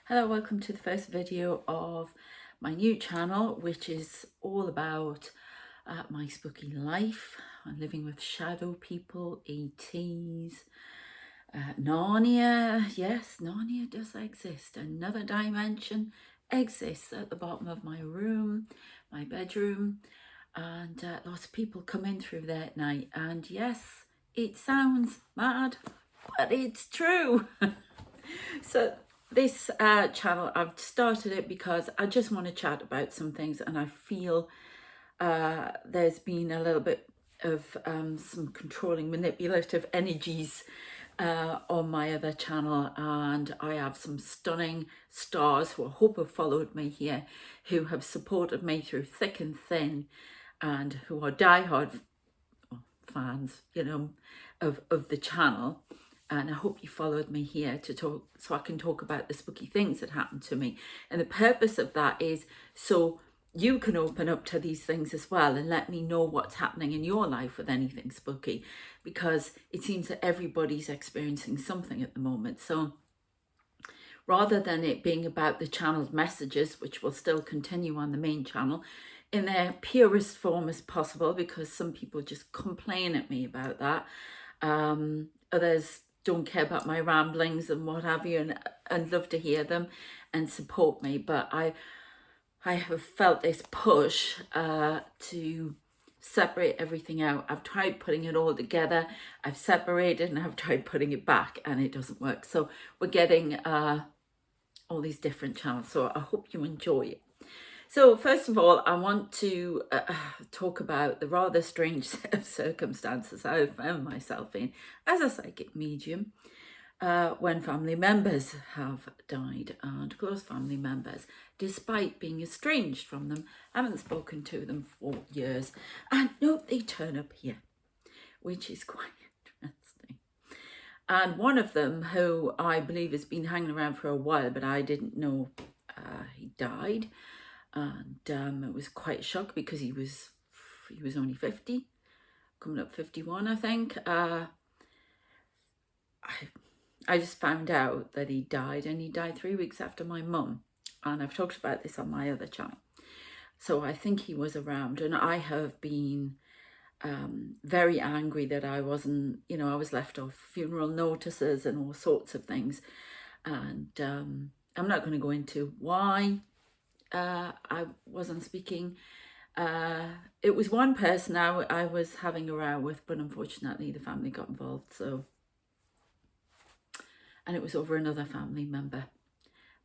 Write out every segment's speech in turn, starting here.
Hello, welcome to the first video of my new channel, which is all about my spooky life. I'm living with shadow people, ETs, Narnia. Yes, Narnia does exist. Another dimension exists at the bottom of my room, my bedroom, and lots of people come in through there at night. And yes, it sounds mad, but it's true. So this channel, I've started it because I just want to chat about some things, and I feel there's been a little bit of some controlling, manipulative energies on my other channel, and I have some stunning stars who I hope have followed me here, who have supported me through thick and thin, and who are diehard fans, of the channel. And I hope you followed me here to talk, so I can talk about the spooky things that happened to me. And the purpose of that is so you can open up to these things as well and let me know what's happening in your life with anything spooky, because it seems that everybody's experiencing something at the moment. So rather than it being about the channel's messages, which will still continue on the main channel in their purest form as possible, because some people just complain at me about that. Others don't care about my ramblings and what have you, and love to hear them and support me. But I have felt this push to separate everything out. I've tried putting it all together, I've separated, and I've tried putting it back, and it doesn't work. So we're getting all these different channels. So I hope you enjoy it. So first of all, I want to talk about the rather strange set of circumstances I have found myself in as a psychic medium when family members have died, and close family members, despite being estranged from them, haven't spoken to them for years, and nope, they turn up here, which is quite interesting. And one of them, who I believe has been hanging around for a while, but I didn't know he died. And it was quite a shock because he was only 50, coming up 51, I think. I just found out that he died, and he died 3 weeks after my mum. And I've talked about this on my other channel. So I think he was around, and I have been very angry that I wasn't, I was left off funeral notices and all sorts of things. And I'm not going to go into why I wasn't speaking. It was one person I was having a row with, but unfortunately the family got involved. So, and it was over another family member.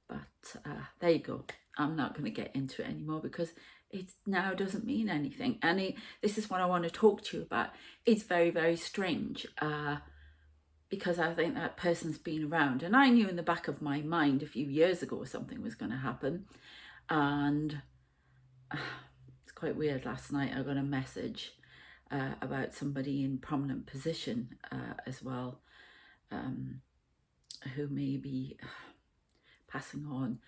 But there you go. I'm not going to get into it anymore because it now doesn't mean anything. And this is what I want to talk to you about. It's very, very strange because I think that person's been around. And I knew in the back of my mind a few years ago something was going to happen. And it's quite weird. Last night I got a message about somebody in prominent position as well, who may be passing on,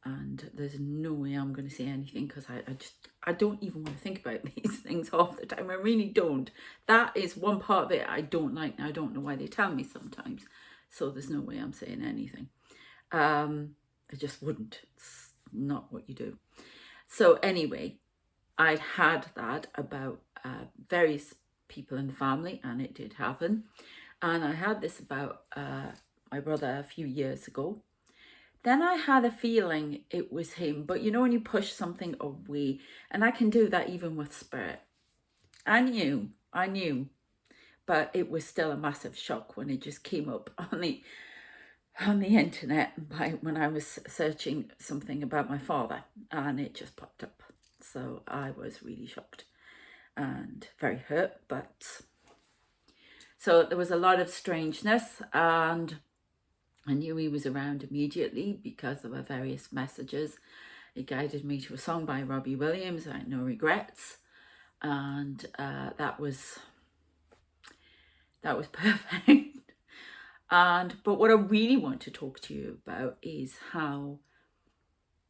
and there's no way I'm going to say anything because I don't even want to think about these things half the time. I really don't. That is one part of it I don't like, and I don't know why they tell me sometimes. So there's no way I'm saying anything. I just wouldn't. It's not what you do. So anyway, I'd had that about various people in the family, and it did happen. And I had this about my brother a few years ago. Then I had a feeling it was him, but you know when you push something away, and I can do that even with spirit. I knew, but it was still a massive shock when it just came up on the internet when I was searching something about my father, and it just popped up. So I was really shocked and very hurt. But so there was a lot of strangeness, and I knew he was around immediately because there were various messages. It guided me to a song by Robbie Williams, I Had No Regrets, and that was perfect. But what I really want to talk to you about is how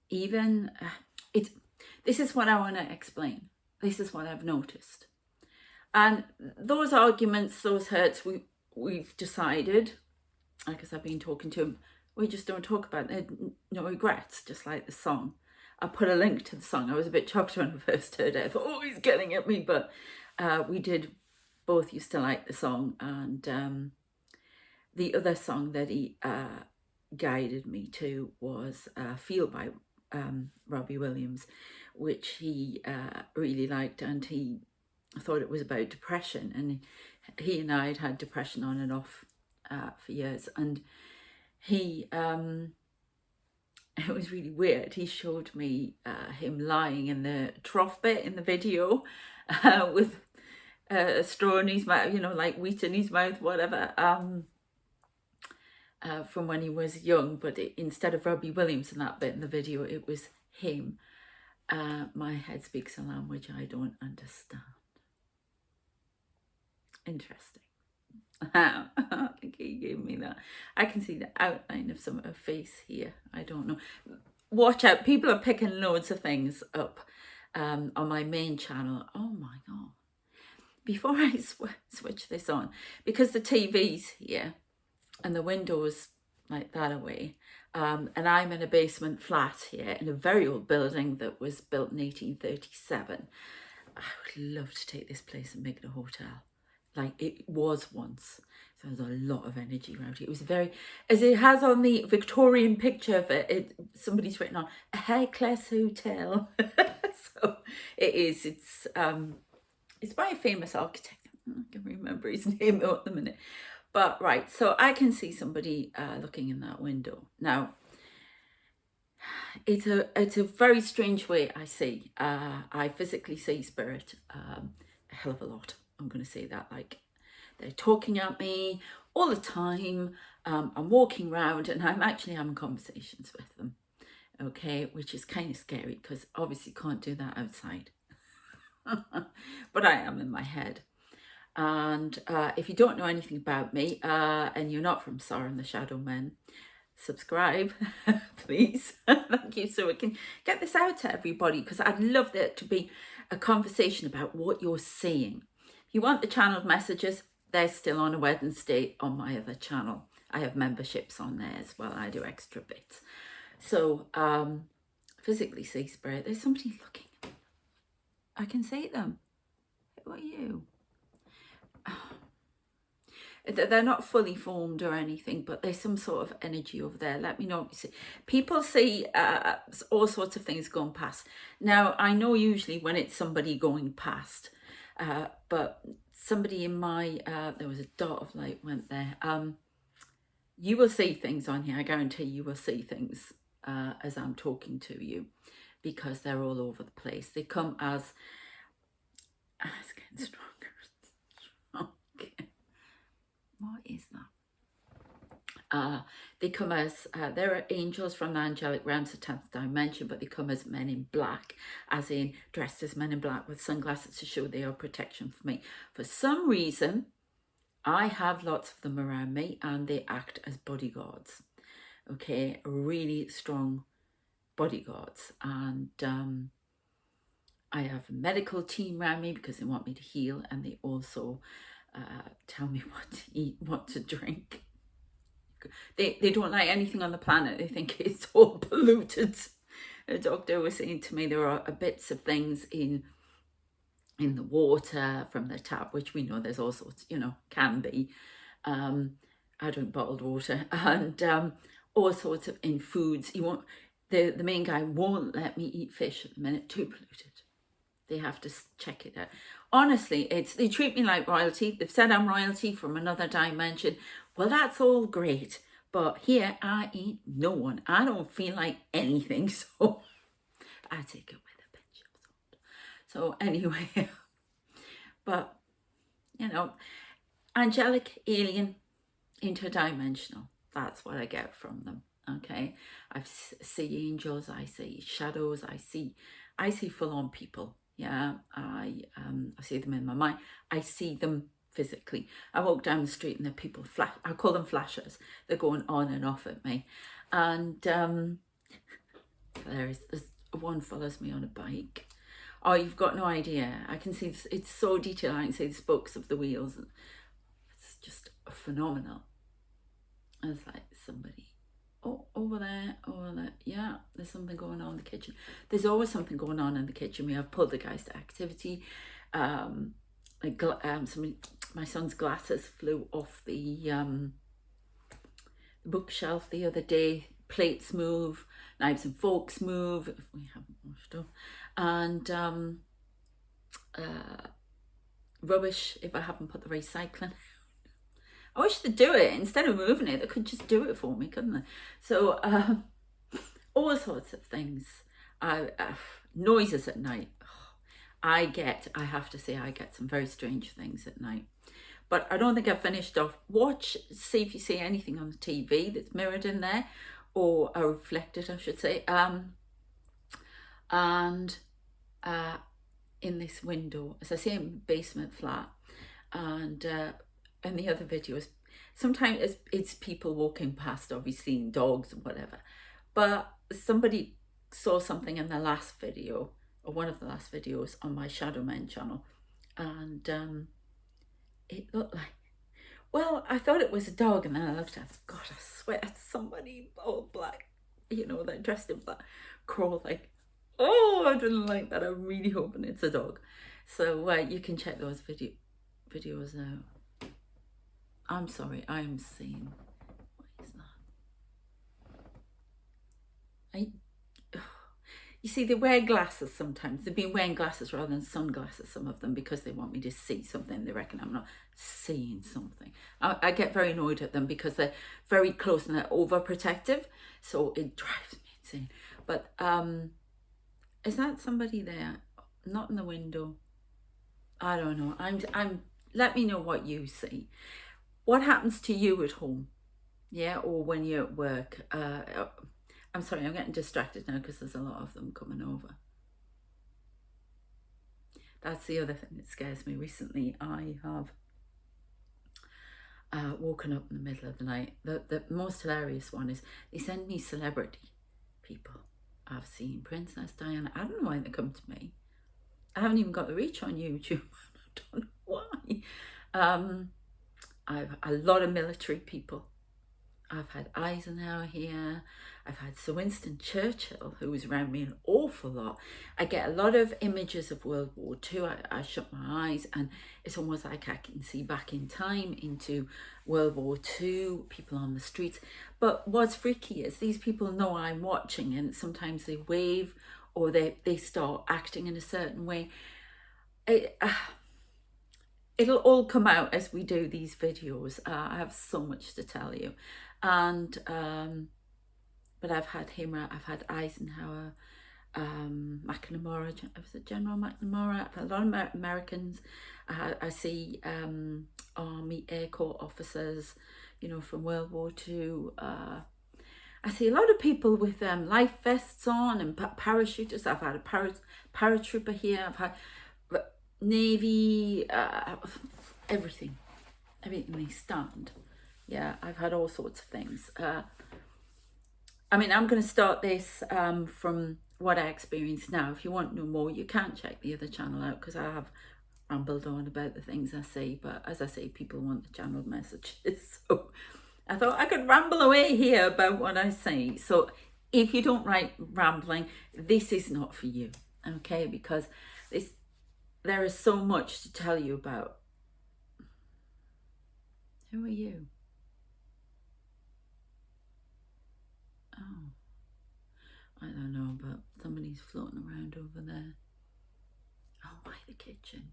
even this is what I want to explain. This is what I've noticed. And those arguments, those hurts, we've decided, because I've been talking to him We just don't talk about it. No regrets, just like the song. I put a link to the song. I was a bit shocked when I first heard it. I thought, oh, he's getting at me. But we did both used to like the song. And the other song that he guided me to was Feel by Robbie Williams, which he really liked. And he thought it was about depression. And he and I had depression on and off for years. And he... it was really weird. He showed me him lying in the trough bit in the video with a straw in his mouth, like wheat in his mouth, whatever, from when he was young. But instead of Robbie Williams in that bit in the video, it was him. My head speaks a language I don't understand. Interesting. I think he gave me that. I can see the outline of some of her face here. I don't know. Watch out. People are picking loads of things up on my main channel. Oh my God. Before I switch this on, because the TV's here and the window's like that away, and I'm in a basement flat here in a very old building that was built in 1837. I would love to take this place and make it a hotel. Like it was once. So there's a lot of energy around it. It was very, as it has on the Victorian picture of it, somebody's written on a high-class hotel. So it is. It's by a famous architect. I can remember his name at the minute. But right, so I can see somebody looking in that window. Now, it's a very strange way I see. I physically see spirit a hell of a lot. I'm going to say that, like they're talking at me all the time. I'm walking around and I'm actually having conversations with them. Okay, which is kind of scary because obviously can't do that outside. But I am in my head. And if you don't know anything about me and you're not from Sarah and the Shadow Men, subscribe, please. Thank you, so we can get this out to everybody, because I'd love there to be a conversation about what you're seeing. If you want the channeled messages, they're still on a Wednesday on my other channel. I have memberships on there as well. I do extra bits. So physically see spirit. There's somebody looking. I can see them. Who are you? They're not fully formed or anything, but there's some sort of energy over there. Let me know what you see. People see all sorts of things going past. Now, I know usually when it's somebody going past, but somebody in my, there was a dot of light went there. You will see things on here. I guarantee you will see things as I'm talking to you, because they're all over the place. They come as, it's getting stronger. Okay. What is that? They come as, there are angels from the angelic realms, the 10th dimension, but they come as men in black, as in dressed as men in black with sunglasses to show they are protection for me. For some reason, I have lots of them around me and they act as bodyguards. Okay, really strong bodyguards. And I have a medical team around me because they want me to heal, and they also tell me what to eat, what to drink. They don't like anything on the planet. They think it's all polluted. The doctor was saying to me there are bits of things in the water from the tap, which we know there's all sorts, can be. I drink bottled water, and all sorts of in foods. The main guy won't let me eat fish at the minute. Too polluted. They have to check it out. Honestly, they treat me like royalty. They've said I'm royalty from another dimension. Well, that's all great. But here, I ain't no one. I don't feel like anything. So I take it with a pinch of salt. So anyway, but, angelic, alien, interdimensional. That's what I get from them. Okay. I see angels. I see shadows. I see full-on people. Yeah, I see them in my mind. I see them physically. I walk down the street and the people flash. I call them flashers. They're going on and off at me. And there's one follows me on a bike. Oh, you've got no idea. I can see it's so detailed. I can see the spokes of the wheels. It's just phenomenal. It's like somebody Oh, over there, yeah, there's something going on in the kitchen. There's always something going on in the kitchen. We have poltergeist activity. My son's glasses flew off the bookshelf the other day. Plates move, knives and forks move if we haven't washed up, and rubbish if I haven't put the recycling. I wish they'd do it instead of moving it. They could just do it for me, couldn't they? So all sorts of things. Noises at night. I have to say, I get some very strange things at night. But I don't think I've finished off. See if you see anything on the TV that's mirrored in there, or reflected, I should say. And in this window, as I say, in basement flat, and in the other videos, sometimes it's people walking past, obviously dogs and whatever. But somebody saw something in the last video, or one of the last videos on my Shadow Men channel, and it looked like, well, I thought it was a dog, and then I looked at it, God, I swear it's somebody all black, they're dressed in black, crawl like, oh, I didn't like that. I'm really hoping it's a dog. So you can check those videos out. I'm sorry, I am seeing, what is that? You see, they wear glasses sometimes. They've been wearing glasses rather than sunglasses, some of them, because they want me to see something. They reckon I'm not seeing something. I get very annoyed at them because they're very close and they're overprotective. So it drives me insane. But is that somebody there? Not in the window. I don't know. Let me know what you see. What happens to you at home? Yeah, or when you're at work? I'm sorry, I'm getting distracted now because there's a lot of them coming over. That's the other thing that scares me. Recently, I have woken up in the middle of the night. The most hilarious one is they send me celebrity people. I've seen Princess Diana. I don't know why they come to me. I haven't even got the reach on YouTube. I don't know why. I've a lot of military people. I've had Eisenhower here. I've had Sir Winston Churchill, who was around me an awful lot. I get a lot of images of World War II. I shut my eyes and it's almost like I can see back in time into World War II, people on the streets. But what's freaky is these people know I'm watching, and sometimes they wave or they start acting in a certain way. It'll all come out as we do these videos. I have so much to tell you. And but I've had him, I've had Eisenhower, McNamara, was it General McNamara? I've had a lot of Americans. I see Army Air Corps officers, from World War II. I see a lot of people with life vests on and parachuters. I've had a paratrooper here. I've had Navy, everything they stand. Yeah, I've had all sorts of things. I'm going to start this from what I experience now. If you want to know more, you can check the other channel out, because I have rambled on about the things I say. But as I say, people want the channel messages. So I thought I could ramble away here about what I say. So if you don't like rambling, this is not for you, okay? Because there is so much to tell you about. Who are you? Oh, I don't know, but somebody's floating around over there. Oh, by the kitchen.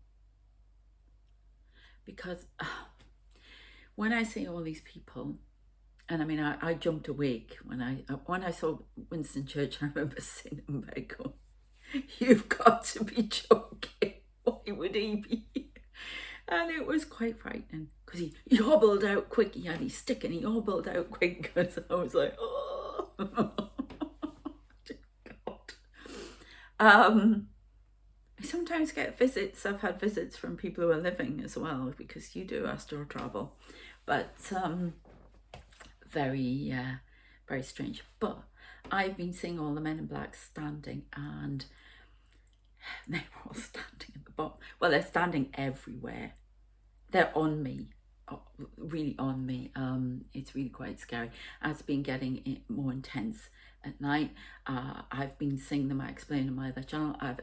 Because when I see all these people, and I jumped awake when I saw Winston Churchill. I remember sitting in bed going, "You've got to be joking. Why would he be?" And it was quite frightening because he hobbled out quick. He had his stick and he hobbled out quick, because I was like, oh. God. I sometimes get visits. I've had visits from people who are living as well, because you do astral travel. But very, very strange. But I've been seeing all the men in black standing, and they were all standing at the bottom. Well, they're standing everywhere. They're on me. really on me. It's really quite scary. It's been getting more intense at night. I've been seeing them, I explained in my other channel, I've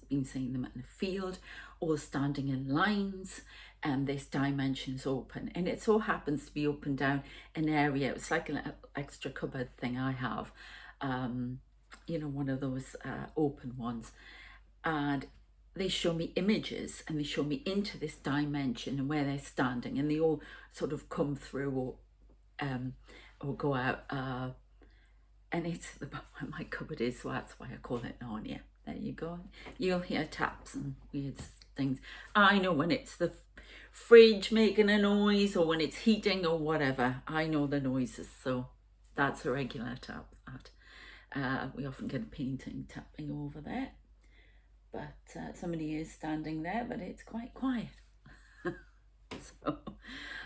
been seeing them in the field, all standing in lines, and this dimension's open, and it so happens to be open down an area. It's like an extra cupboard thing I have, you know, one of those open ones, and they show me images and they show me into this dimension and where they're standing, and they all sort of come through or go out, and it's about where my cupboard is, so that's why I call it Narnia. There you go. You'll hear taps and weird things. I know when it's the fridge making a noise or when it's heating or whatever. I know the noises, so that's a regular tap. We often get a painting tapping over there, but somebody is standing there, but it's quite quiet. So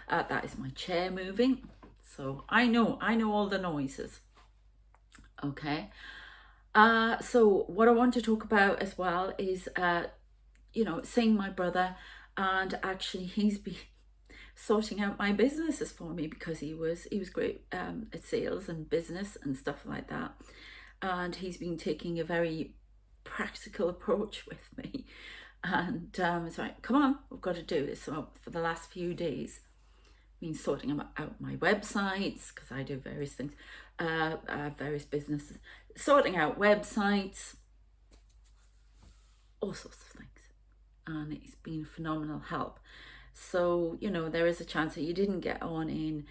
that is my chair moving, so I know all the noises. Okay, so what I want to talk about as well is you know, seeing my brother, and actually he's been sorting out my businesses for me, because he was great at sales and business and stuff like that, and he's been taking a very practical approach with me, and it's like, come on, we've got to do this. So for the last few days, I've been sorting out my websites, because I do various things, various businesses, sorting out websites, all sorts of things, and it's been a phenomenal help. So, you know, there is a chance that you didn't get on in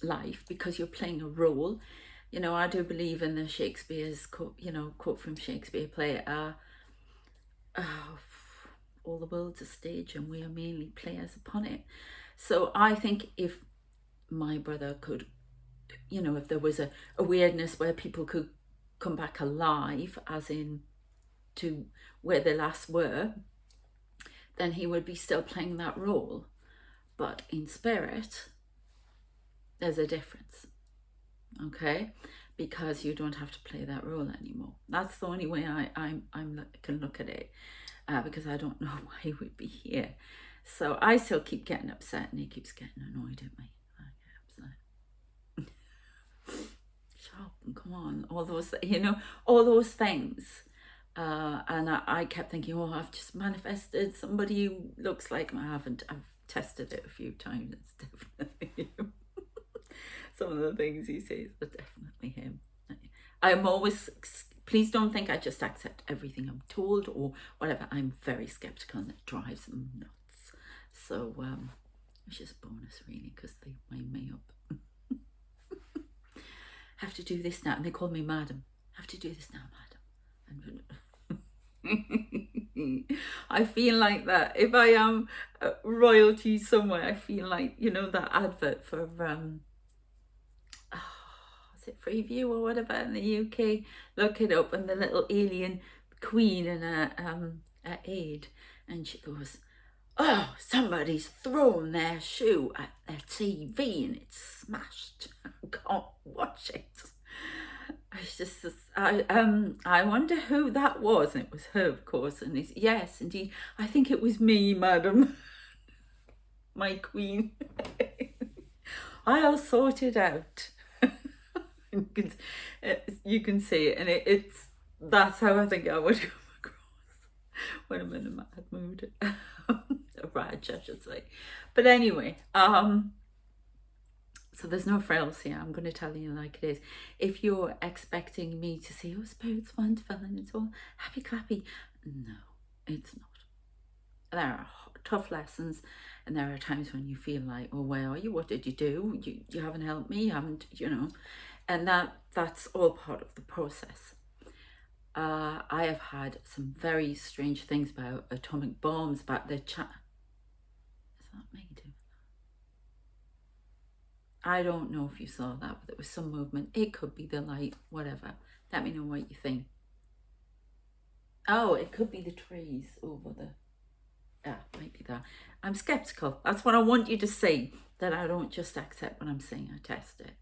life because you're playing a role. You know, I do believe in the Shakespeare's quote, you know, quote from Shakespeare play, all the world's a stage and we are mainly players upon it. So I think if my brother could, you know, if there was a weirdness where people could come back alive, as in to where they last were, then he would be still playing that role. But in spirit, there's a difference, okay? Because you don't have to play that role anymore. That's the only way I can look at it, because I don't know why he would be here. So I still keep getting upset, and he keeps getting annoyed at me. I get upset. Shut up and come on, all those, you know, all those things. And I kept thinking, oh, I've just manifested somebody who looks like him. I haven't. I've tested it a few times. It's definitely him. Some of the things he says are definitely him. I'm always, please don't think I just accept everything I'm told or whatever. I'm very skeptical, and it drives them nuts. So it's just a bonus, really, because they wind me up. Have to do this now, and they call me madam. Have to do this now, madam. I feel like that. If I am royalty somewhere, I feel like, you know, that advert for is it Freeview or whatever in the UK? Look it up, and the little alien queen and a aide, and she goes, oh, somebody's thrown their shoe at their TV and it's smashed. I can't watch it. I wonder who that was, and it was her, of course. And it's, yes, indeed, I think it was me, madam, my queen. I'll sort it out. You can see it, and it's that's how I think I would come across when I'm in a mad mood, a rage, I should say. But anyway, so there's no frills here. I'm going to tell you like it is. If you're expecting me to say, oh, spirit's wonderful and it's all happy clappy, no, it's not. There are tough lessons, and there are times when you feel like, oh, where are you? What did you do? You haven't helped me. You haven't, you know, and that's all part of the process. I have had some very strange things about atomic bombs, about the Is that me doing? I don't know if you saw that, but there was some movement. It could be the light, whatever. Let me know what you think. Oh, it could be the trees over the... might be that. I'm skeptical. That's what I want you to see, that I don't just accept what I'm saying. I test it.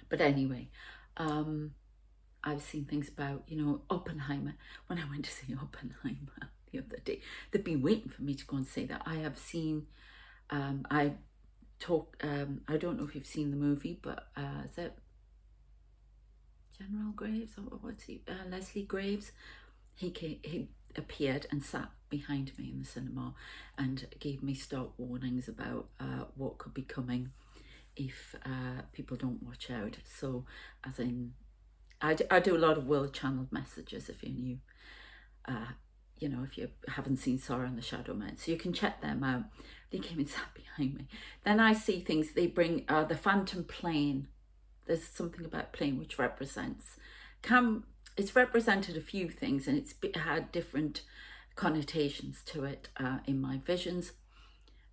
But anyway, I've seen things about, you know, Oppenheimer. When I went to see Oppenheimer, the other day. They've been waiting for me to go and say that. I have seen, I don't know if you've seen the movie, but is it General Graves or what's he? Leslie Graves. He appeared and sat behind me in the cinema and gave me stark warnings about what could be coming if people don't watch out. So, as in, I do a lot of world channeled messages. If you're new, if you haven't seen Sorrow and the Shadow Men, so you can check them out. They came and sat behind me. Then I see things. They bring the phantom plane. There's something about plane which represents. It's represented a few things, and it's had different connotations to it in my visions.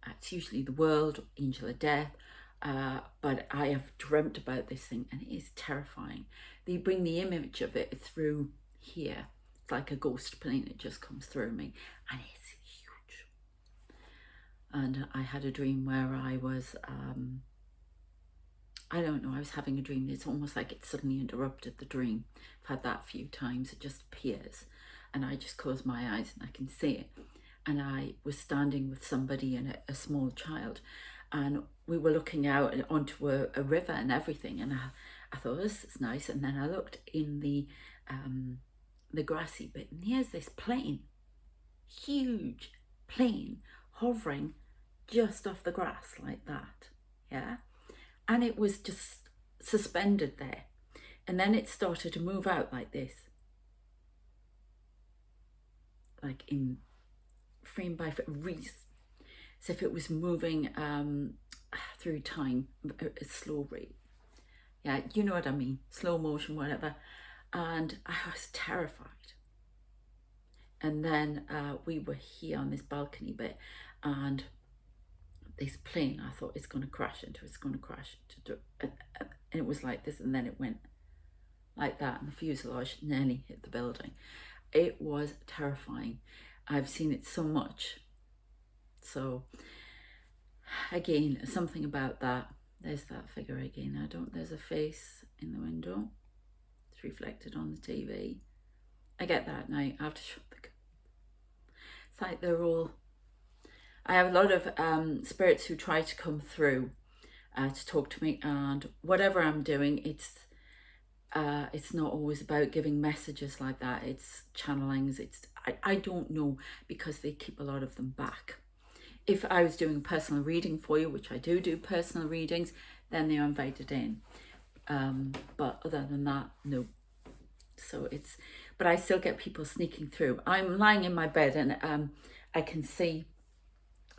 It's usually the world, angel of death, but I have dreamt about this thing, and it is terrifying. They bring the image of it through here. It's like a ghost plane. It just comes through me, and it's huge. And I had a dream where I was, I don't know, I was having a dream. It's almost like it suddenly interrupted the dream. I've had that a few times. It just appears, and I just close my eyes and I can see it. And I was standing with somebody and a small child, and we were looking out onto a river and everything. And I thought, this is nice. And then I looked in the grassy bit, and here's this plane, huge plane, hovering just off the grass like that. Yeah. And it was just suspended there. And then it started to move out like this. Like in frame by frame, as if it was moving through time, a slow rate. Yeah, you know what I mean, slow motion, whatever. And I was terrified. And then we were here on this balcony bit, and this plane, I thought it's going to crash into, and it was like this, and then it went like that, and the fuselage nearly hit the building. It was terrifying. I've seen it so much. So again, something about that. There's that figure again. There's a face in the window. It's reflected on the TV. I get that now. I have to shut the curtain. It's like I have a lot of spirits who try to come through to talk to me, and whatever I'm doing, it's not always about giving messages like that. It's channelings. I don't know, because they keep a lot of them back. If I was doing a personal reading for you, which I do personal readings, then they're invited in. But other than that, no. So but I still get people sneaking through. I'm lying in my bed, and I can see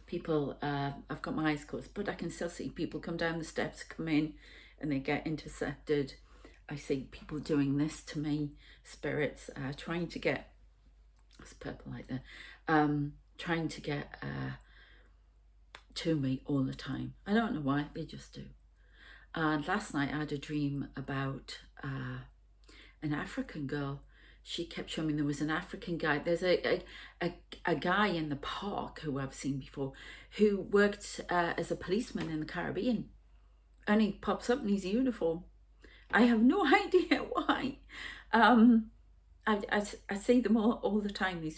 people, I've got my eyes closed, but I can still see people come down the steps, come in, and they get intercepted. I see people doing this to me, spirits, trying to get, it's purple like that, trying to get to me all the time. I don't know why, they just do. And last night I had a dream about an African girl. She kept showing me there was an African guy. There's a guy in the park who I've seen before, who worked as a policeman in the Caribbean, and he pops up in his uniform. I have no idea why. I see them all the time.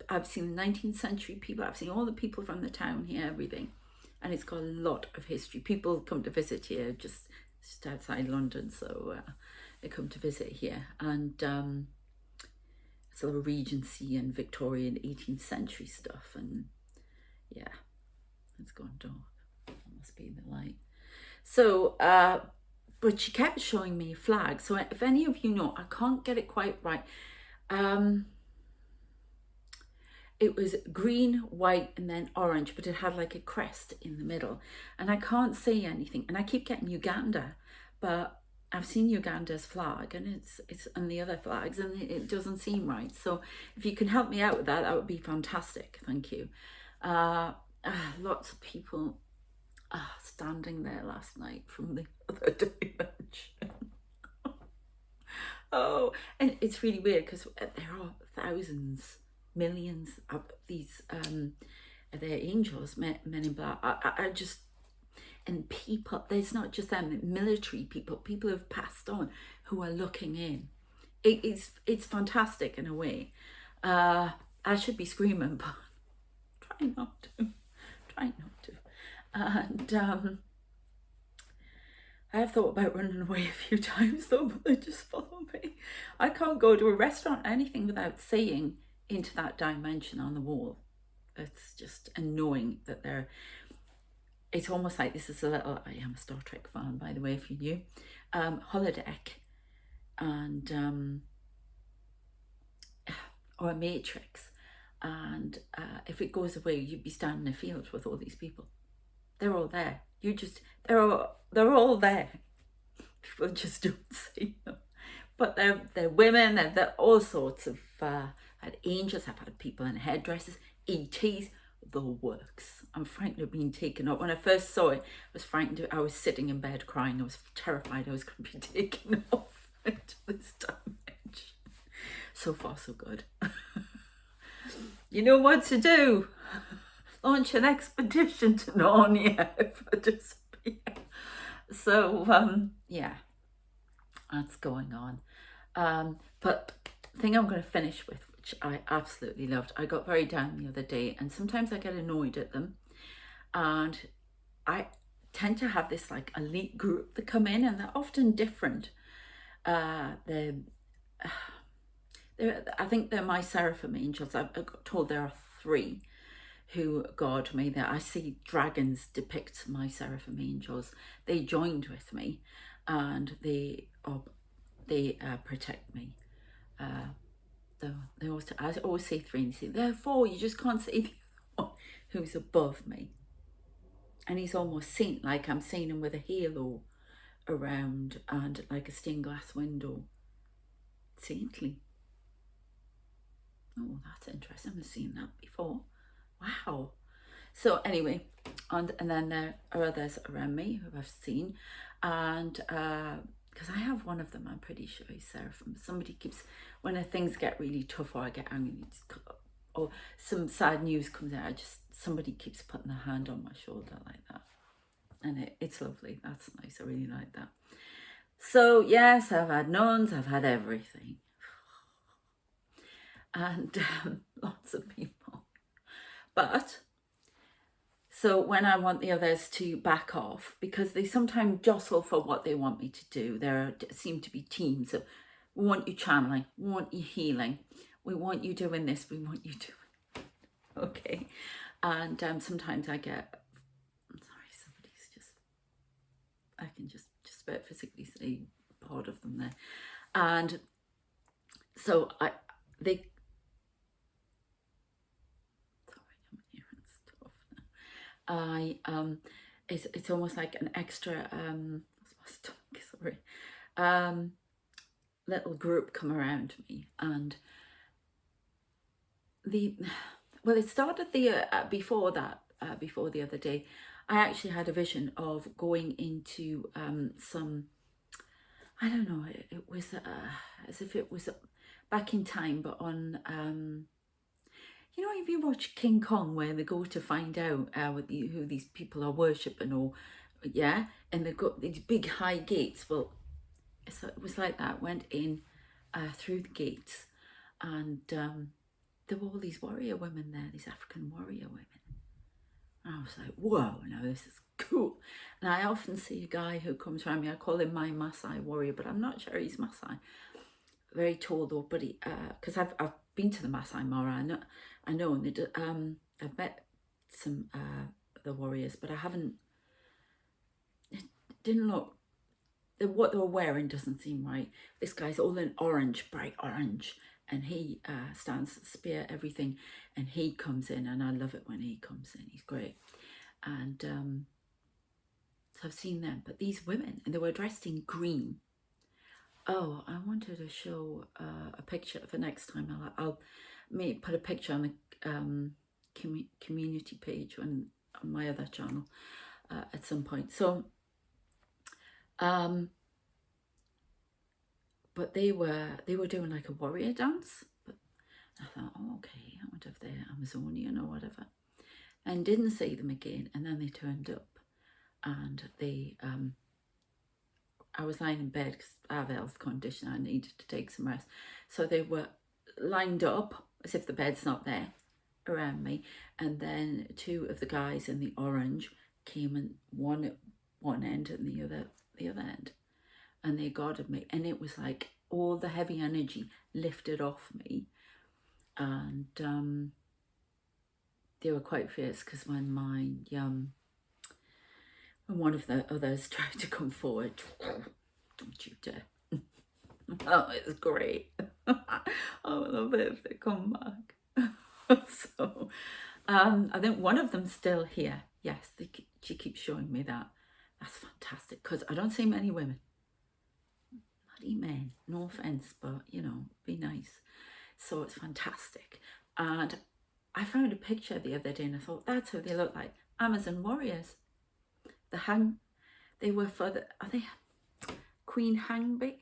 I've seen the 19th century people. I've seen all the people from the town here, everything, and it's got a lot of history. People come to visit here just outside London, so they come to visit here, and it's a little Regency and Victorian 18th century stuff, and yeah, it's gone dark. It must be the light. So, but she kept showing me flags. So if any of you know, I can't get it quite right. It was green, white, and then orange, but it had like a crest in the middle. And I can't say anything. And I keep getting Uganda, but I've seen Uganda's flag, and it's on the other flags, and it doesn't seem right. So if you can help me out with that, that would be fantastic. Thank you. Lots of people standing there last night from the other dimension. Oh, and it's really weird because there are thousands, millions of these they're angels, men in black. I just, and people, there's not just them, military people who have passed on, who are looking in. It's fantastic in a way. I should be screaming, but try not to. Try not to. And I have thought about running away a few times though, but they just follow me. I can't go to a restaurant or anything without seeing into that dimension on the wall. It's just annoying that they're, it's almost like this is a little, I am a Star Trek fan, by the way, if you knew, holodeck, and or a matrix, and if it goes away, you'd be standing in a field with all these people. They're all there. They're all there. People just don't see them. But they're women, they're all sorts of, I've had angels, I've had people in headdresses, ETs, the works. I'm frightened of being taken up. When I first saw it, I was frightened. I was sitting in bed crying. I was terrified I was going to be taken off into this dimension. So far, so good. You know what to do. Launch an expedition to Narnia if I disappear. So, yeah, that's going on. But the thing I'm going to finish with, which I absolutely loved, I got very down the other day, and sometimes I get annoyed at them, and I tend to have this like elite group that come in, and they're often different. I think they're my seraphim angels. I got told there are 3 who guard me. That I see dragons depict my seraphim angels. They joined with me, and they protect me. I always say 3, and they say there are 4. You just can't see the one who's above me, and he's almost saint, like I'm seeing him with a halo around and like a stained glass window. Saintly. Oh, that's interesting. I've seen that before. Wow. So anyway, and then there are others around me who I've seen, and because I have one of them, I'm pretty sure he's seraphim. Somebody keeps, when things get really tough or I get angry, or some sad news comes out, somebody keeps putting their hand on my shoulder like that, and it's lovely. That's nice. I really like that. So yes, I've had nuns, I've had everything, and lots of people. But so when I want the others to back off, because they sometimes jostle for what they want me to do, there seem to be teams of, we want you channeling, we want you healing, we want you doing this, we want you doing, okay. And sometimes I get, I'm sorry, somebody's just, I can just about physically see part of them there. And so it's almost like an extra little group come around me, and it started before the other day. I actually had a vision of going into some, I don't know, it was as if it was back in time, but on you know, if you watch King Kong, where they go to find out who these people are worshipping, or yeah, and they've got these big high gates. Well, so it was like that. Went in through the gates, and there were all these warrior women there, these African warrior women. And I was like, whoa, now this is cool. And I often see a guy who comes around me. I call him my Maasai warrior, but I'm not sure he's Maasai. Very tall though, but he, because I've been to the Maasai Mara. I know, and I've met some the warriors, but I haven't. It didn't look. What they were wearing doesn't seem right. This guy's all in orange, bright orange, and he stands spear everything, and he comes in, and I love it when he comes in. He's great, and so I've seen them. But these women, and they were dressed in green. Oh, I wanted to show a picture for next time. I'll maybe put a picture on the community page on my other channel at some point. So, but they were doing like a warrior dance. But I thought, oh, okay, I wonder if they're Amazonian or whatever. And didn't see them again. And then they turned up, and they I was lying in bed because I have a health condition. I needed to take some rest. So they were lined up as if the bed's not there around me. And then two of the guys in the orange came, and one at one end and the other end, and they guarded me, and it was like all the heavy energy lifted off me. And they were quite fierce, because when one of the others tried to come forward, don't you dare. Oh, it's great. I love it if they come back. So I think one of them's still here. Yes, she keeps showing me that. That's fantastic, because I don't see many women. Bloody men, no offense, but you know, be nice. So it's fantastic. And I found a picture the other day and I thought, that's who they look like. Amazon warriors. They were for the, are they Queen Hangby?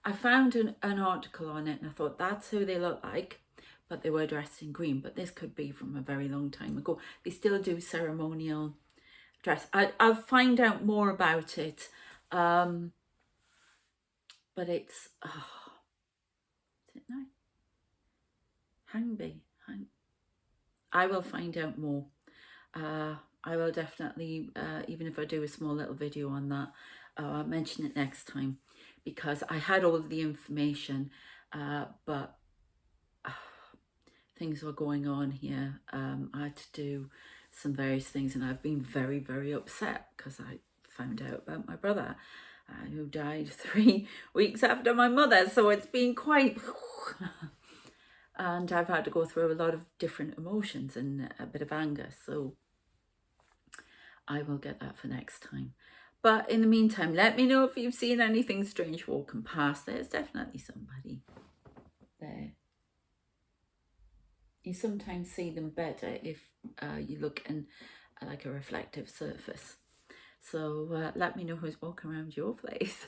I found an article on it and I thought, that's who they look like, but they were dressed in green. But this could be from a very long time ago. They still do ceremonial dress. I'll find out more about it. But it's, is it now? Hangby. I will find out more. I will definitely, even if I do a small little video on that, I'll mention it next time, because I had all of the information, but things were going on here. I had to do some various things, and I've been very, very upset because I found out about my brother, who died 3 weeks after my mother. So it's been quite... and I've had to go through a lot of different emotions and a bit of anger. So I will get that for next time. But in the meantime, let me know if you've seen anything strange walking past. There's definitely somebody there. You sometimes see them better if you look in like a reflective surface. So let me know who's walking around your place.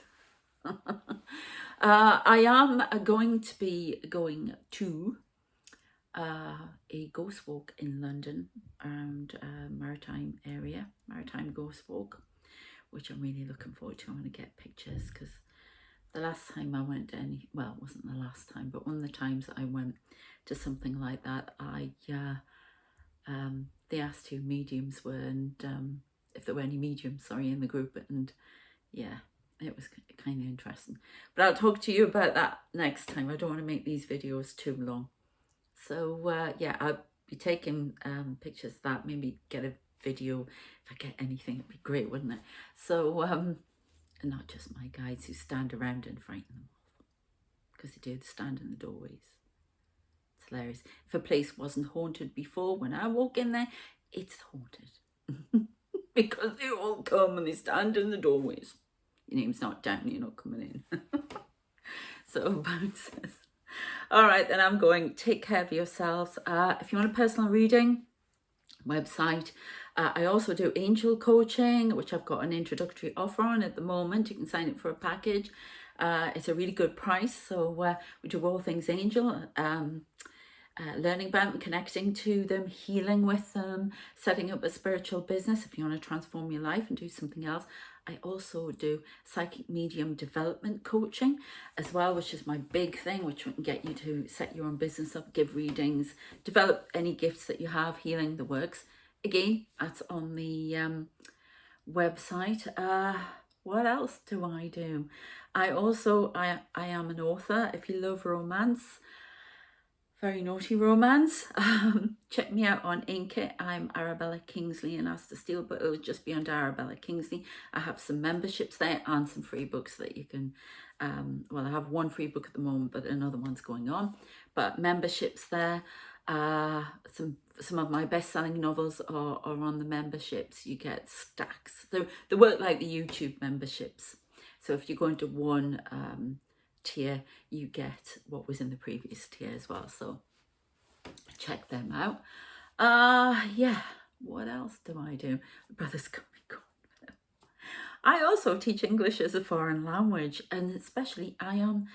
I am going to be going to a ghost walk in London around Maritime area, Maritime Ghost Walk, which I'm really looking forward to. I want to get pictures, because the last time I went to any, well, it wasn't the last time, but one of the times I went to something like that, they asked who mediums were, and if there were any mediums, in the group, and yeah, it was kind of interesting. But I'll talk to you about that next time. I don't want to make these videos too long. So yeah, I'll be taking pictures of that, maybe get a video. If I get anything, it'd be great, wouldn't it? So, and not just my guides who stand around and frighten them off, because they do stand in the doorways. It's hilarious. If a place wasn't haunted before, when I walk in there, it's haunted. Because they all come and they stand in the doorways. Your name's not down, you're not coming in. So bouncers. All right, then I'm going. Take care of yourselves. If you want a personal reading, website. I also do angel coaching, which I've got an introductory offer on at the moment. You can sign up for a package. It's a really good price. So we do all things angel, learning about them, connecting to them, healing with them, setting up a spiritual business if you want to transform your life and do something else. I also do psychic medium development coaching as well, which is my big thing, which can get you to set your own business up, give readings, develop any gifts that you have, healing, the works. Again, that's on the website. What else do I do? I am an author. If you love romance, very naughty romance, check me out on Inca. I'm Arabella Kingsley and Aster Steele, but it'll just be under Arabella Kingsley. I have some memberships there and some free books that you can, well, I have one free book at the moment, but another one's going on. But memberships there. Some of my best-selling novels are on the memberships. You get stacks. They work like the YouTube memberships. So if you go into one tier, you get what was in the previous tier as well. So check them out. Yeah, what else do I do? My brother's coming. I also teach English as a foreign language, and especially I'm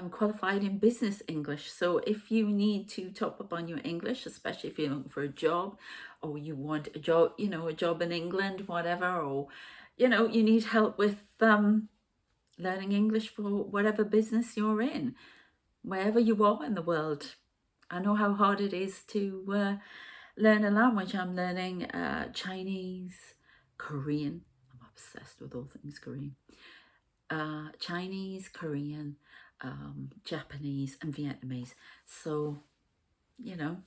qualified in business English. So if you need to top up on your English, especially if you're looking for a job, or you want a job, a job in England, whatever, or you need help with learning English for whatever business you're in, wherever you are in the world. I know how hard it is to learn a language. I'm learning Chinese, Korean. I'm obsessed with all things Korean. Chinese, Korean, Japanese, and Vietnamese. So, you know,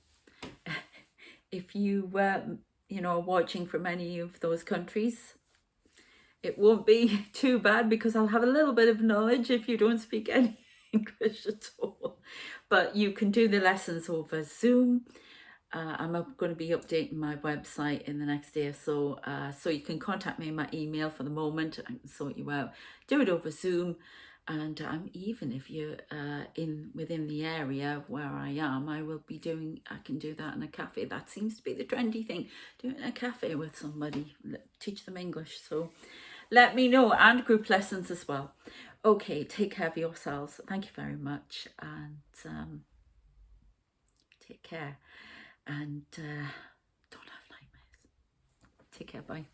if you are watching from any of those countries, it won't be too bad because I'll have a little bit of knowledge if you don't speak any English at all. But you can do the lessons over Zoom. I'm going to be updating my website in the next day or so. So you can contact me in my email for the moment. I can sort you out. Do it over Zoom. And even if you're within the area where I am, I can do that in a cafe. That seems to be the trendy thing. Do it in a cafe with somebody, teach them English. So let me know, and group lessons as well. Okay, take care of yourselves. Thank you very much, and take care, and don't have nightmares. Take care, bye.